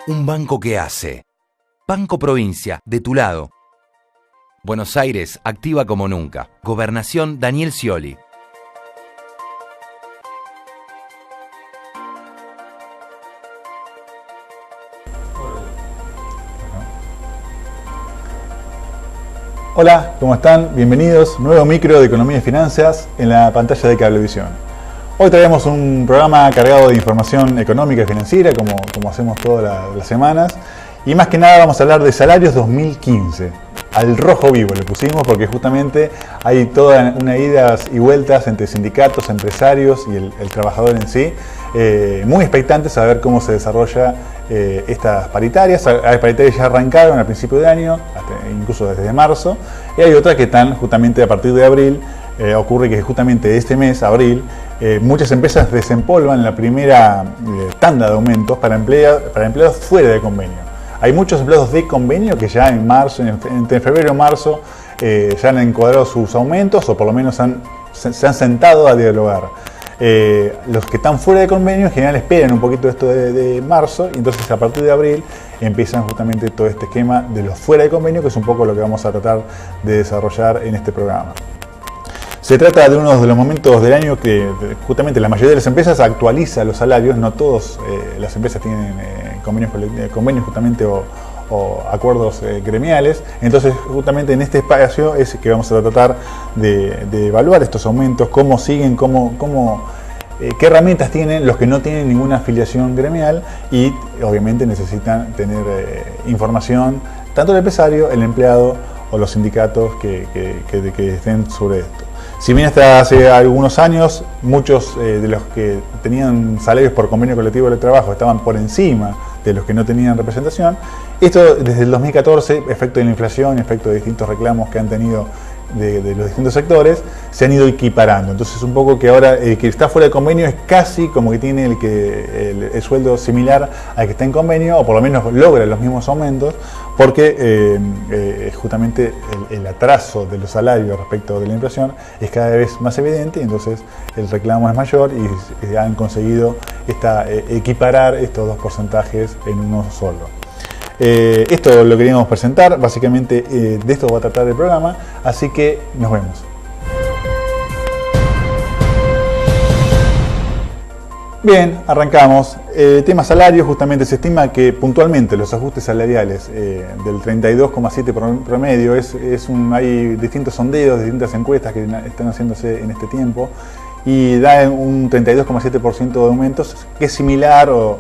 Un banco que hace. Banco Provincia, de tu lado. Buenos Aires, activa como nunca. Gobernación Daniel Scioli. Hola, ¿cómo están? Bienvenidos. Nuevo micro de Economía y Finanzas en la pantalla de Cablevisión. Hoy traemos un programa cargado de información económica y financiera, como hacemos todas las semanas. Y más que nada vamos a hablar de salarios 2015. Al rojo vivo le pusimos porque justamente hay toda una idas y vueltas entre sindicatos, empresarios y el trabajador en sí. Muy expectantes a ver cómo se desarrolla estas paritarias. Hay paritarias ya arrancaron al principio de año, incluso desde marzo. Y hay otras que están justamente a partir de abril. Ocurre que justamente este mes, abril, muchas empresas desempolvan la primera tanda de aumentos para empleados fuera de convenio. Hay muchos empleados de convenio que ya en marzo, entre febrero y marzo, ya han encuadrado sus aumentos o por lo menos se han sentado a dialogar. Los que están fuera de convenio en general esperan un poquito esto de marzo y entonces a partir de abril empiezan justamente todo este esquema de los fuera de convenio, que es un poco lo que vamos a tratar de desarrollar en este programa. Se trata de uno de los momentos del año que justamente la mayoría de las empresas actualiza los salarios. No todas las empresas tienen convenios justamente o acuerdos gremiales. Entonces justamente en este espacio es que vamos a tratar de evaluar estos aumentos, cómo siguen, qué herramientas tienen los que no tienen ninguna afiliación gremial y obviamente necesitan tener información tanto el empresario, el empleado o los sindicatos que estén sobre esto. Si bien hasta hace algunos años muchos de los que tenían salarios por convenio colectivo de trabajo estaban por encima de los que no tenían representación, esto desde el 2014, efecto de la inflación, efecto de distintos reclamos que han tenido de los distintos sectores, se han ido equiparando. Entonces un poco que ahora el que está fuera de convenio es casi como que tiene el sueldo similar al que está en convenio, o por lo menos logra los mismos aumentos, porque justamente el atraso de los salarios respecto de la inflación es cada vez más evidente y entonces el reclamo es mayor y han conseguido equiparar estos dos porcentajes en uno solo. Esto lo queríamos presentar, básicamente de esto va a tratar el programa, así que nos vemos. Bien, arrancamos. Tema salario, justamente se estima que puntualmente los ajustes salariales del 32,7 promedio, hay distintos sondeos, distintas encuestas que están haciéndose en este tiempo y da un 32,7% de aumentos, que es similar o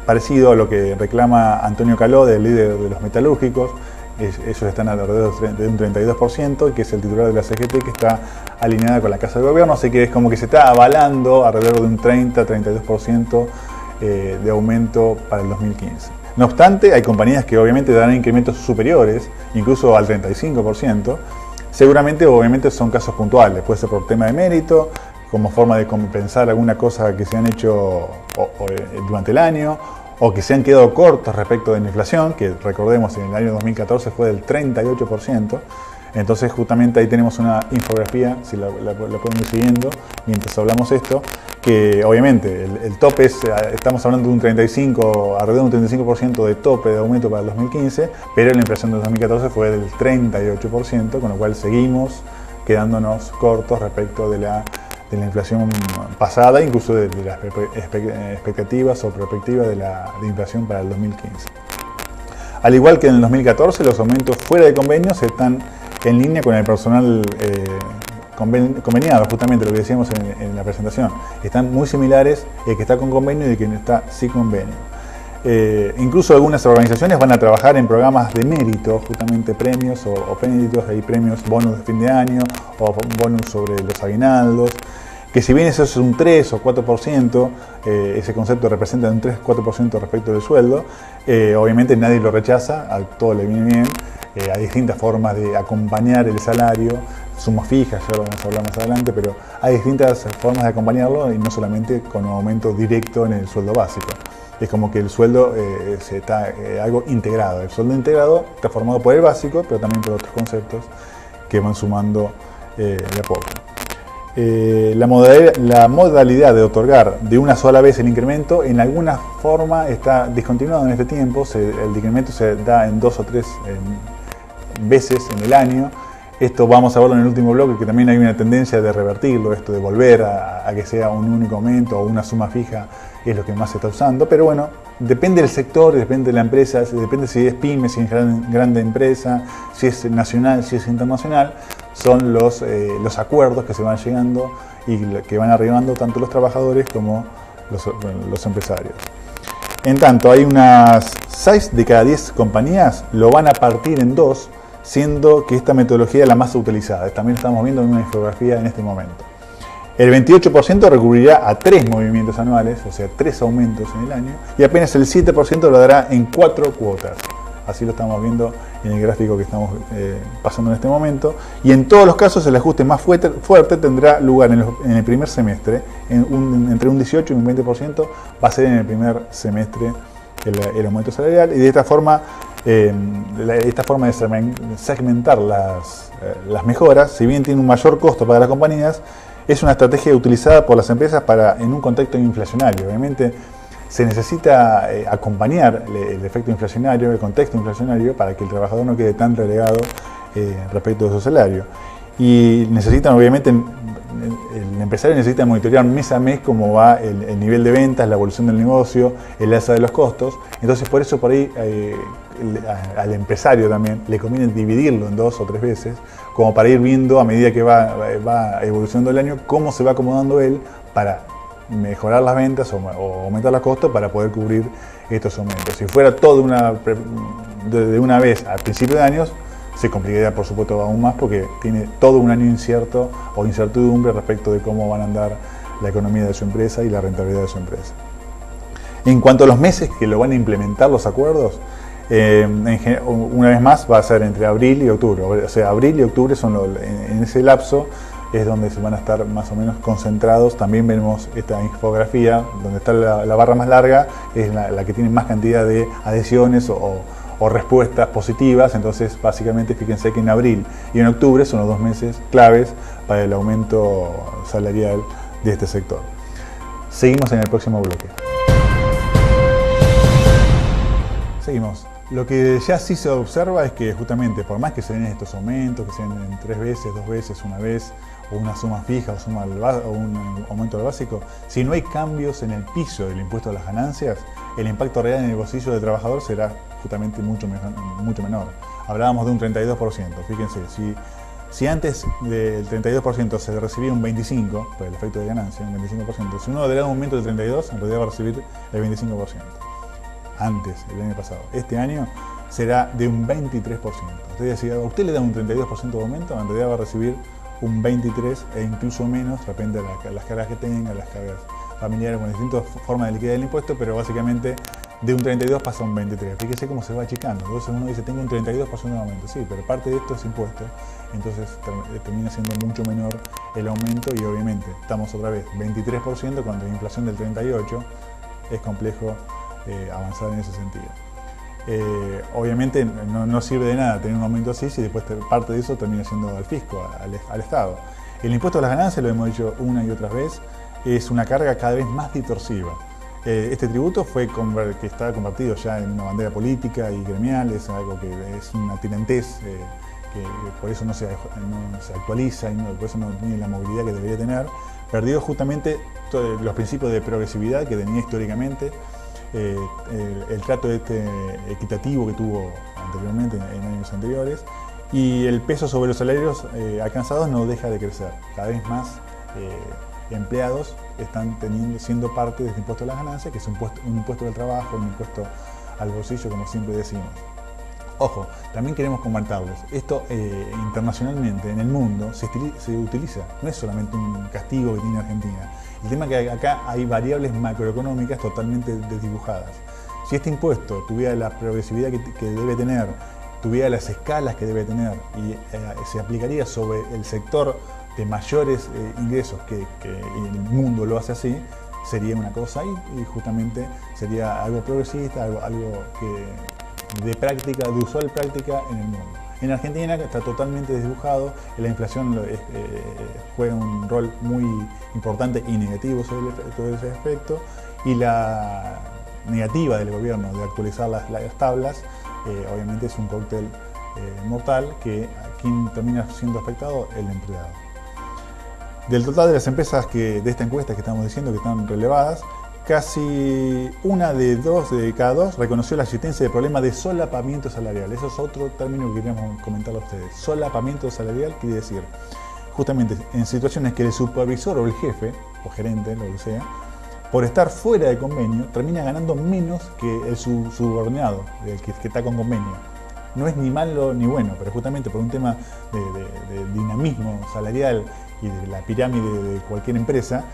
parecido a lo que reclama Antonio Caló, el líder de los metalúrgicos. Ellos están alrededor de un 32%, que es el titular de la CGT, que está alineada con la Casa de Gobierno, así que es como que se está avalando alrededor de un 30-32% de aumento para el 2015. No obstante, hay compañías que obviamente darán incrementos superiores, incluso al 35%. Seguramente, obviamente, son casos puntuales, puede ser por tema de mérito, como forma de compensar alguna cosa que se han hecho durante el año, o que se han quedado cortos respecto de la inflación, que recordemos en el año 2014 fue del 38%. Entonces justamente ahí tenemos una infografía, si la podemos ir siguiendo mientras hablamos esto, que obviamente el tope estamos hablando de un 35, alrededor de un 35% de tope de aumento para el 2015, pero la inflación de 2014 fue del 38%, con lo cual seguimos quedándonos cortos respecto de la inflación pasada, incluso de las expectativas o perspectivas de inflación para el 2015. Al igual que en el 2014, los aumentos fuera de convenios están en línea con el personal conveniado, justamente lo que decíamos en la presentación. Están muy similares el que está con convenio y el que está sin convenio. Incluso algunas organizaciones van a trabajar en programas de mérito, justamente premios o pénitos, hay premios, bonos de fin de año o bonos sobre los aguinaldos, que si bien eso es un 3 o 4%, ese concepto representa un 3-4% respecto del sueldo, obviamente nadie lo rechaza, a todo le viene bien, hay distintas formas de acompañar el salario, sumas fijas, ya lo vamos a hablar más adelante, pero hay distintas formas de acompañarlo y no solamente con un aumento directo en el sueldo básico. Es como que el sueldo está algo integrado. El sueldo integrado está formado por el básico, pero también por otros conceptos que van sumando de a poco. La modalidad de otorgar de una sola vez el incremento en alguna forma está discontinuado en este tiempo. El incremento se da en 2 o 3 veces en el año. Esto vamos a verlo en el último bloque, que también hay una tendencia de revertirlo, esto de volver a que sea un único aumento o una suma fija es lo que más se está usando. Pero bueno, depende del sector, depende de la empresa, depende si es pyme, si es grande empresa, si es nacional, si es internacional. Son los acuerdos que se van llegando y que van arribando tanto los trabajadores como los empresarios. En tanto, hay unas 6 de cada 10 compañías lo van a partir en 2, siendo que esta metodología es la más utilizada. También estamos viendo en una infografía en este momento. El 28% recurrirá a 3 movimientos anuales, o sea, 3 aumentos en el año, y apenas el 7% lo dará en 4 cuotas. Así lo estamos viendo en el gráfico que estamos pasando en este momento. Y en todos los casos el ajuste más fuerte tendrá lugar en el primer semestre, entre un 18 y un 20% va a ser en el primer semestre el aumento salarial. Y de esta forma de segmentar las mejoras, si bien tiene un mayor costo para las compañías, es una estrategia utilizada por las empresas en un contexto inflacionario. Obviamente se necesita acompañar el efecto inflacionario, el contexto inflacionario, para que el trabajador no quede tan relegado respecto de su salario. Y necesitan, obviamente, el empresario necesita monitorear mes a mes cómo va el nivel de ventas, la evolución del negocio, el alza de los costos. Entonces, por eso por ahí al empresario también le conviene dividirlo en 2 o 3 veces, como para ir viendo a medida que va evolucionando el año cómo se va acomodando él para mejorar las ventas o aumentar los costos para poder cubrir estos aumentos. Si fuera todo de una vez al principio de años, se complicaría por supuesto aún más, porque tiene todo un año incierto o incertidumbre respecto de cómo van a andar la economía de su empresa y la rentabilidad de su empresa. En cuanto a los meses que lo van a implementar los acuerdos, una vez más va a ser entre abril y octubre. O sea, abril y octubre son en ese lapso es donde se van a estar más o menos concentrados. También vemos esta infografía donde está la barra más larga, es la que tiene más cantidad de adhesiones o respuestas positivas. Entonces, básicamente, fíjense que en abril y en octubre son los 2 meses claves para el aumento salarial de este sector. Seguimos en el próximo bloque. Seguimos. Lo que ya sí se observa es que justamente, por más que se den estos aumentos, que sean en 3 veces, 2 veces, una vez, o una suma fija o un aumento del básico, si no hay cambios en el piso del impuesto a las ganancias, el impacto real en el bolsillo del trabajador será justamente mucho menor. Hablábamos de un 32%. Fíjense, si antes del 32% se recibía un 25%, por el efecto de ganancia, un 25%, si uno le da un aumento del 32%, en realidad va a recibir el 25%. Antes, el año pasado. Este año será de un 23%. Entonces, si a usted le da un 32% de aumento, en realidad va a recibir un 23% e incluso menos, depende de las cargas que tenga, las cargas familiares, con distintas formas de liquidar el impuesto, pero básicamente de un 32 pasa a un 23. Fíjese cómo se va achicando. Entonces uno dice, tengo un 32% de aumento. Sí, pero parte de esto es impuesto. Entonces termina siendo mucho menor el aumento y obviamente estamos otra vez 23% cuando la inflación del 38%. Es complejo avanzar en ese sentido. Obviamente no sirve de nada tener un aumento así si después parte de eso termina siendo al fisco, al Estado. El impuesto a las ganancias, lo hemos dicho una y otra vez, es una carga cada vez más distorsiva. Este tributo que está convertido ya en una bandera política y gremial, es algo que es una tirantez, que por eso no se actualiza y por eso no tiene la movilidad que debería tener. Perdió justamente los principios de progresividad que tenía históricamente, el trato equitativo que tuvo anteriormente, en años anteriores, y el peso sobre los salarios alcanzados no deja de crecer. Cada vez más empleados están siendo parte de este impuesto a las ganancias, que es un impuesto del trabajo, un impuesto al bolsillo, como siempre decimos. Ojo, también queremos comentarles, esto internacionalmente, en el mundo, se utiliza, no es solamente un castigo que tiene Argentina. El tema es que acá hay variables macroeconómicas totalmente desdibujadas. Si este impuesto tuviera la progresividad que debe tener, tuviera las escalas que debe tener y se aplicaría sobre el sector de mayores ingresos que el mundo lo hace así, sería una cosa y justamente sería algo progresista, algo que de usual práctica en el mundo. En Argentina está totalmente desdibujado, la inflación juega un rol muy importante y negativo sobre todo ese aspecto, y la negativa del gobierno de actualizar las tablas, obviamente es un cóctel mortal que quien termina siendo afectado, el empleado. Del total de las empresas de esta encuesta que estamos diciendo que están relevadas, casi una de cada dos reconoció la existencia de problemas de solapamiento salarial. Eso es otro término que queríamos comentarle a ustedes. Solapamiento salarial quiere decir justamente en situaciones que el supervisor o el jefe o gerente, lo que sea, por estar fuera de convenio, termina ganando menos que el subordinado, el que está con convenio. No es ni malo ni bueno, pero justamente por un tema de dinamismo salarial y de la pirámide de cualquier empresa,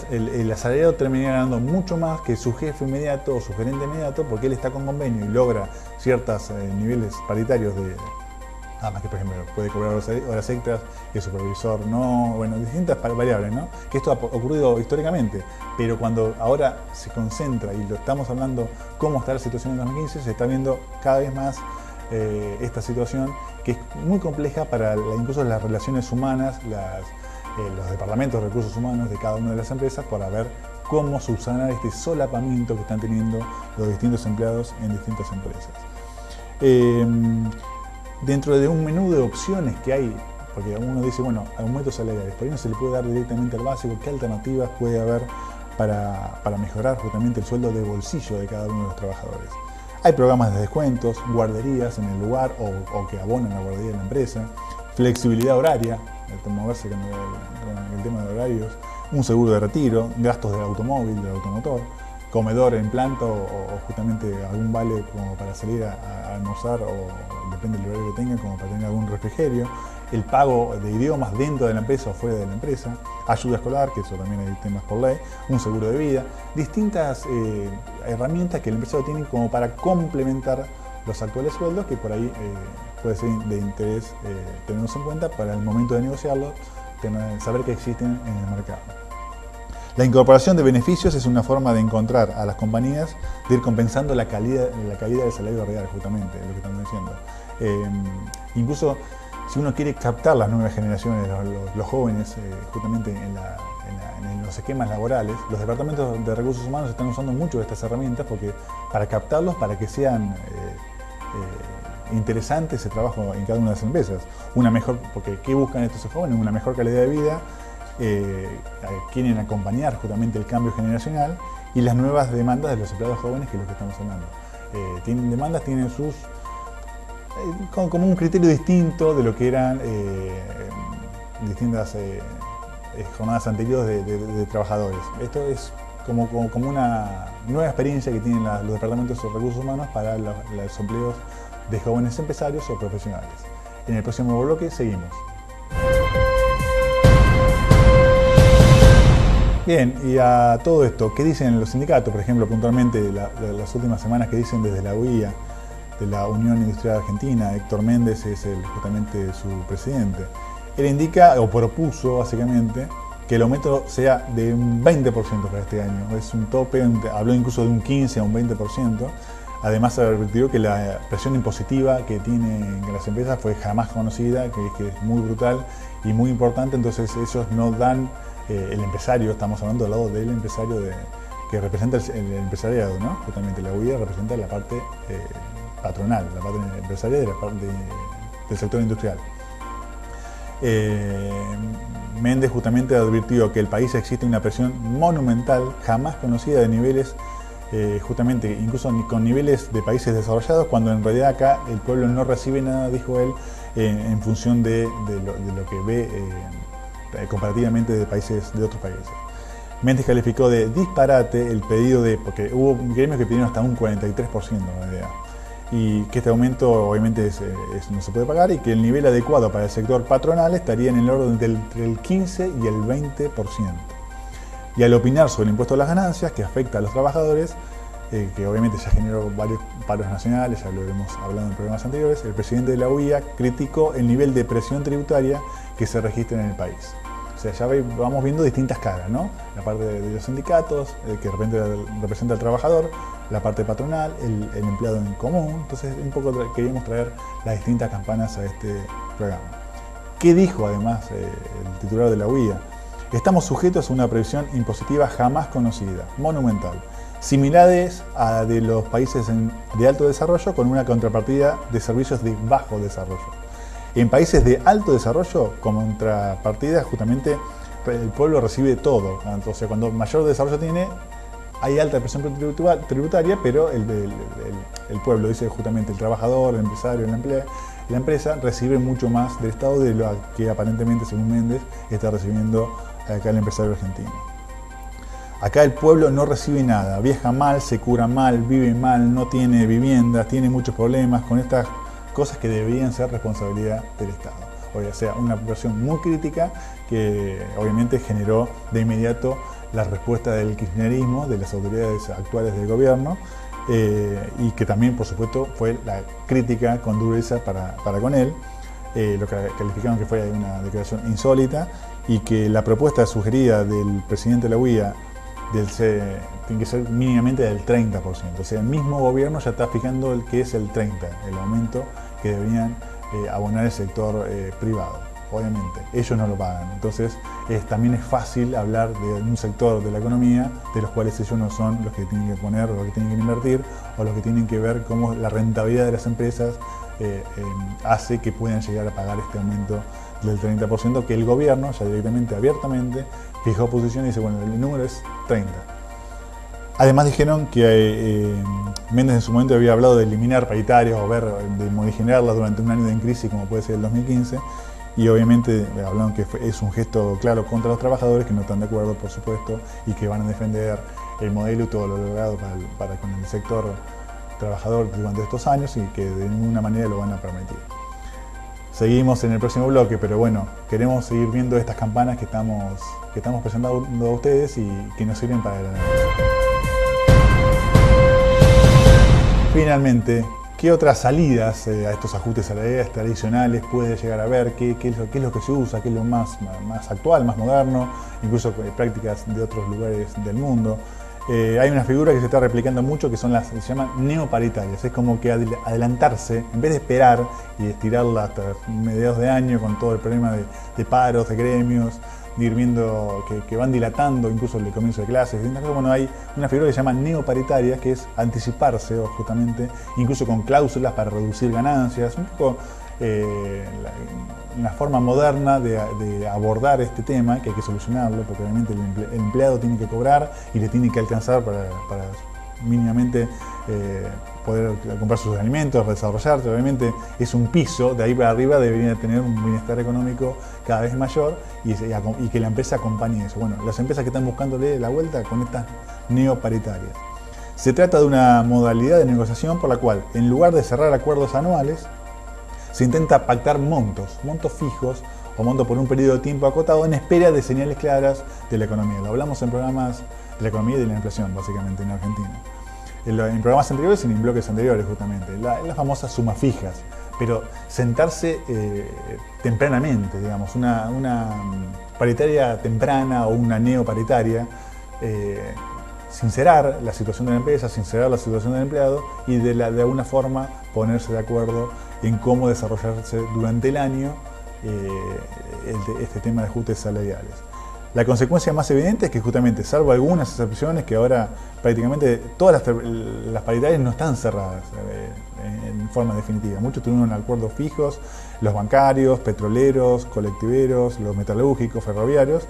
el asalariado termina ganando mucho más que su jefe inmediato o su gerente inmediato, porque él está con convenio y logra ciertos niveles paritarios nada más que, por ejemplo, puede cobrar horas extras, que el supervisor no, bueno, distintas variables, ¿no? Que esto ha ocurrido históricamente, pero cuando ahora se concentra, y lo estamos hablando cómo está la situación en 2015, se está viendo cada vez más esta situación, que es muy compleja para incluso las relaciones humanas, los departamentos de recursos humanos de cada una de las empresas, para ver cómo subsanar este solapamiento que están teniendo los distintos empleados en distintas empresas. Dentro de un menú de opciones que hay, porque uno dice, bueno, aumentos salariales, por ahí no se le puede dar directamente al básico, ¿qué alternativas puede haber para mejorar justamente el sueldo de bolsillo de cada uno de los trabajadores? Hay programas de descuentos, guarderías en el lugar o que abonan la guardería de la empresa, flexibilidad horaria, moverse con el tema de horarios, un seguro de retiro, gastos del automóvil, del automotor, comedor en planta o justamente algún vale como para salir a almorzar, o depende del horario que tengan, como para tener algún refrigerio, el pago de idiomas dentro de la empresa o fuera de la empresa, ayuda escolar, que eso también hay temas por ley, un seguro de vida, distintas herramientas que el empresario tiene como para complementar los actuales sueldos, que por ahí puede ser de interés tenerlos en cuenta para el momento de negociarlos, saber que existen en el mercado. La incorporación de beneficios es una forma de encontrar a las compañías de ir compensando la caída del salario real, justamente, lo que estamos diciendo. Incluso si uno quiere captar las nuevas generaciones, los jóvenes, justamente en los esquemas laborales, los departamentos de recursos humanos están usando mucho de estas herramientas para captarlos, para que sean interesante ese trabajo en cada una de las empresas. Porque ¿qué buscan estos jóvenes? Una mejor calidad de vida, quieren acompañar justamente el cambio generacional y las nuevas demandas de los empleados jóvenes, que es lo que estamos hablando. Tienen demandas, tienen sus como un criterio distinto de lo que eran distintas jornadas anteriores de trabajadores. Esto es como una nueva experiencia que tienen los departamentos de recursos humanos para los empleos de jóvenes empresarios o profesionales. En el próximo bloque seguimos. Bien, y a todo esto, ¿qué dicen los sindicatos? Por ejemplo, puntualmente las últimas semanas que dicen desde la UIA, de la Unión Industrial Argentina, Héctor Méndez es justamente su presidente. Él indica, o propuso básicamente, que el aumento sea de un 20% para este año. Es un tope, habló incluso de un 15 a un 20%. Además, advirtió que la presión impositiva que tienen las empresas fue jamás conocida, que es muy brutal y muy importante. Entonces ellos no dan, el empresario, estamos hablando del lado del empresario que representa el empresariado, ¿no? Justamente la UIA representa la parte patronal, la parte empresarial del sector industrial. Méndez justamente advirtió que el país existe una presión monumental, jamás conocida, de niveles, justamente incluso con niveles de países desarrollados, cuando en realidad acá el pueblo no recibe nada, dijo él, en función de lo que ve comparativamente de otros países. Méndez calificó de disparate el pedido porque hubo gremios que pidieron hasta un 43%, la idea, y que este aumento obviamente no se puede pagar, y que el nivel adecuado para el sector patronal estaría en el orden entre el 15 y el 20%. Y al opinar sobre el impuesto a las ganancias, que afecta a los trabajadores, que obviamente ya generó varios paros nacionales, ya lo hemos hablado en programas anteriores, el presidente de la UIA criticó el nivel de presión tributaria que se registra en el país. O sea, ya vamos viendo distintas caras, ¿no? La parte de los sindicatos, que de repente representa al trabajador, la parte patronal, el empleado en común. Entonces, un poco queríamos traer las distintas campanas a este programa. ¿Qué dijo además el titular de la UIA? Estamos sujetos a una previsión impositiva jamás conocida, monumental, similares a de los países de alto desarrollo con una contrapartida de servicios de bajo desarrollo. En países de alto desarrollo, como contrapartida, justamente el pueblo recibe todo. O sea, cuando mayor desarrollo tiene, hay alta presión tributaria, pero el pueblo, dice justamente el trabajador, el empresario, la empresa, recibe mucho más del Estado de lo que aparentemente, según Méndez, está recibiendo acá el empresario argentino. Acá el pueblo no recibe nada, viaja mal, se cura mal, vive mal, no tiene viviendas, tiene muchos problemas con estas cosas que deberían ser responsabilidad del Estado. O sea, una versión muy crítica que obviamente generó de inmediato la respuesta del kirchnerismo, de las autoridades actuales del gobierno, y que también, por supuesto, fue la crítica con dureza para con él, lo que calificaron que fue una declaración insólita, y que la propuesta sugerida del presidente de la UIA tiene que ser mínimamente del 30%. O sea, el mismo gobierno ya está fijando el que es el 30%, el aumento que deberían abonar el sector privado. Obviamente, ellos no lo pagan. Entonces, también es fácil hablar de un sector de la economía de los cuales ellos no son los que tienen que poner, o los que tienen que invertir, o los que tienen que ver cómo la rentabilidad de las empresas hace que puedan llegar a pagar este aumento del 30%, que el gobierno ya directamente, abiertamente, fijó posición y dice, bueno, el número es 30%. Además dijeron que Méndez en su momento había hablado de eliminar paritarias o de modificarlas durante un año de crisis como puede ser el 2015, y obviamente hablaron que es un gesto claro contra los trabajadores que no están de acuerdo, por supuesto, y que van a defender el modelo y todo lo logrado para con el sector trabajador durante estos años y que de ninguna manera lo van a permitir. Seguimos en el próximo bloque, pero bueno, queremos seguir viendo estas campanas que estamos presentando a ustedes y que nos sirven para el análisis. Finalmente, ¿qué otras salidas a estos ajustes salariales tradicionales puede llegar a haber? ¿Qué es lo que se usa? ¿Qué es lo más actual, más moderno? Incluso prácticas de otros lugares del mundo. Hay una figura que se está replicando mucho que son se llaman neoparitarias. Es como que adelantarse, en vez de esperar y estirarla hasta mediados de año con todo el problema de paros, de gremios, de ir viendo que van dilatando incluso el comienzo de clases. Bueno, hay una figura que se llama neoparitaria, que es anticiparse justamente, incluso con cláusulas para reducir ganancias, un poco una forma moderna de abordar este tema, que hay que solucionarlo, porque obviamente el empleado tiene que cobrar y le tiene que alcanzar para mínimamente poder comprar sus alimentos, desarrollarse. Obviamente es un piso, de ahí para arriba debería tener un bienestar económico cada vez mayor y que la empresa acompañe eso. Bueno, las empresas que están buscándole la vuelta con estas neoparitarias. Se trata de una modalidad de negociación por la cual, en lugar de cerrar acuerdos anuales, se intenta pactar montos fijos o montos por un periodo de tiempo acotado en espera de señales claras de la economía. Lo hablamos en programas de la economía y de la inflación, básicamente, en Argentina. En programas anteriores y en bloques anteriores, justamente. Las famosas sumas fijas. Pero sentarse tempranamente, digamos, una paritaria temprana o una neoparitaria, sincerar la situación de la empresa, sincerar la situación del empleado y de alguna forma ponerse de acuerdo en cómo desarrollarse durante el año este tema de ajustes salariales. La consecuencia más evidente es que justamente, salvo algunas excepciones, que ahora prácticamente todas las paritarias no están cerradas en forma definitiva. Muchos tuvieron acuerdos fijos, los bancarios, petroleros, colectiveros, los metalúrgicos, ferroviarios,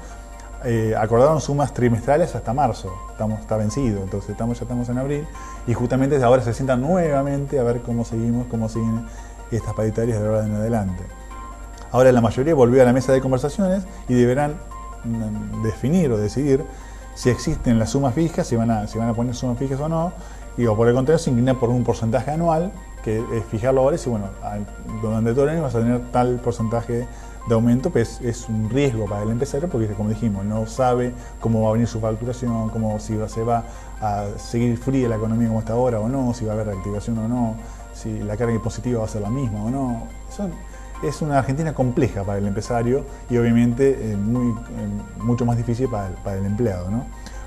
acordaron sumas trimestrales hasta marzo, está vencido, entonces ya estamos en abril, y justamente ahora se sientan nuevamente a ver cómo siguen estas paritarias de ahora en adelante. Ahora la mayoría volvió a la mesa de conversaciones y deberán definir o decidir si existen las sumas fijas, si van a poner sumas fijas o no, o por el contrario se inclina por un porcentaje anual, que es fijarlo ahora y si, bueno, durante todo el año vas a tener tal porcentaje de aumento, pues es un riesgo para el empresario porque, como dijimos, no sabe cómo va a venir su facturación, se va a seguir fría la economía como está ahora o no, si va a haber reactivación o no, si la carga impositiva va a ser la misma o no. es una Argentina compleja para el empresario y obviamente mucho más difícil para el empleado, ¿no?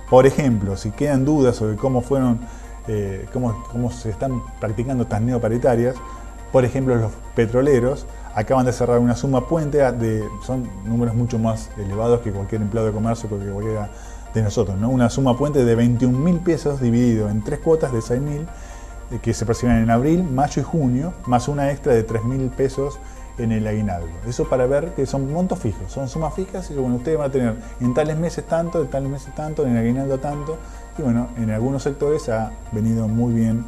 Por ejemplo, si quedan dudas sobre cómo se están practicando estas neoparitarias, por ejemplo, los petroleros acaban de cerrar una suma puente, son números mucho más elevados que cualquier empleado de comercio, que cualquiera de nosotros, ¿no? Una suma puente de 21.000 pesos dividido en 3 cuotas de 6.000 que se perciben en abril, mayo y junio, más una extra de 3.000 pesos en el aguinaldo. Eso para ver que son montos fijos, son sumas fijas y bueno, ustedes van a tener en tales meses tanto, en tales meses tanto, en el aguinaldo tanto, y bueno, en algunos sectores ha venido muy bien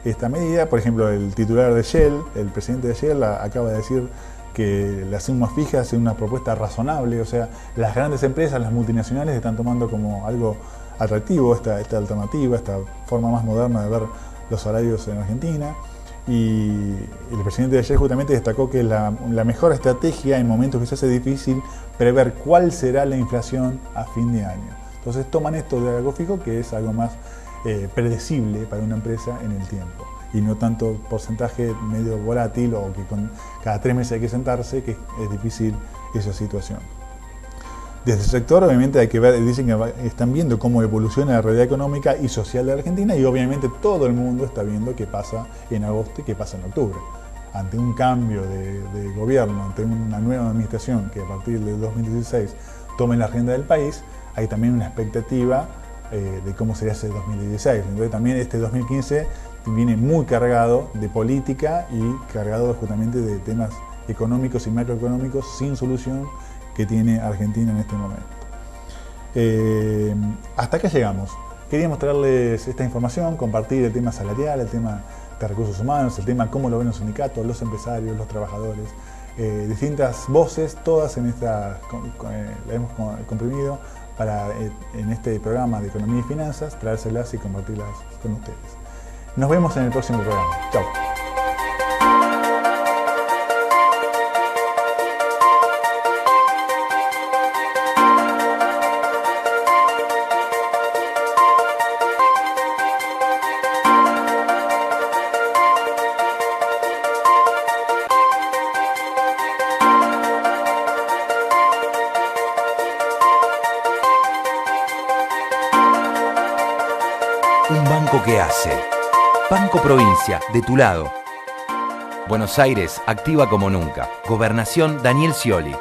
esta medida. Por ejemplo, el titular de Shell, el presidente de Shell, acaba de decir que las sumas fijas es una propuesta razonable, o sea, las grandes empresas, las multinacionales están tomando como algo atractivo esta alternativa, esta forma más moderna de ver los salarios en Argentina. Y el presidente de Shell justamente destacó que la mejor estrategia en momentos que se hace difícil prever cuál será la inflación a fin de año. Entonces toman esto de algo fijo, que es algo más predecible para una empresa en el tiempo y no tanto porcentaje medio volátil o que cada 3 meses hay que sentarse, que es difícil esa situación. Desde el sector obviamente hay que ver, dicen que están viendo cómo evoluciona la realidad económica y social de la Argentina y obviamente todo el mundo está viendo qué pasa en agosto y qué pasa en octubre. Ante un cambio de gobierno, ante una nueva administración que a partir del 2016 tome la agenda del país, hay también una expectativa de cómo sería ese 2016. Entonces también este 2015 viene muy cargado de política y cargado justamente de temas económicos y macroeconómicos sin solución que tiene Argentina en este momento. Hasta acá llegamos. Quería mostrarles esta información, compartir el tema salarial, el tema de recursos humanos, el tema cómo lo ven los sindicatos, los empresarios, los trabajadores, distintas voces, todas en la hemos comprimido para en este programa de Economía y Finanzas, traérselas y compartirlas con ustedes. Nos vemos en el próximo programa. Chao. Un banco que hace. Banco Provincia, de tu lado. Buenos Aires, activa como nunca. Gobernación Daniel Scioli.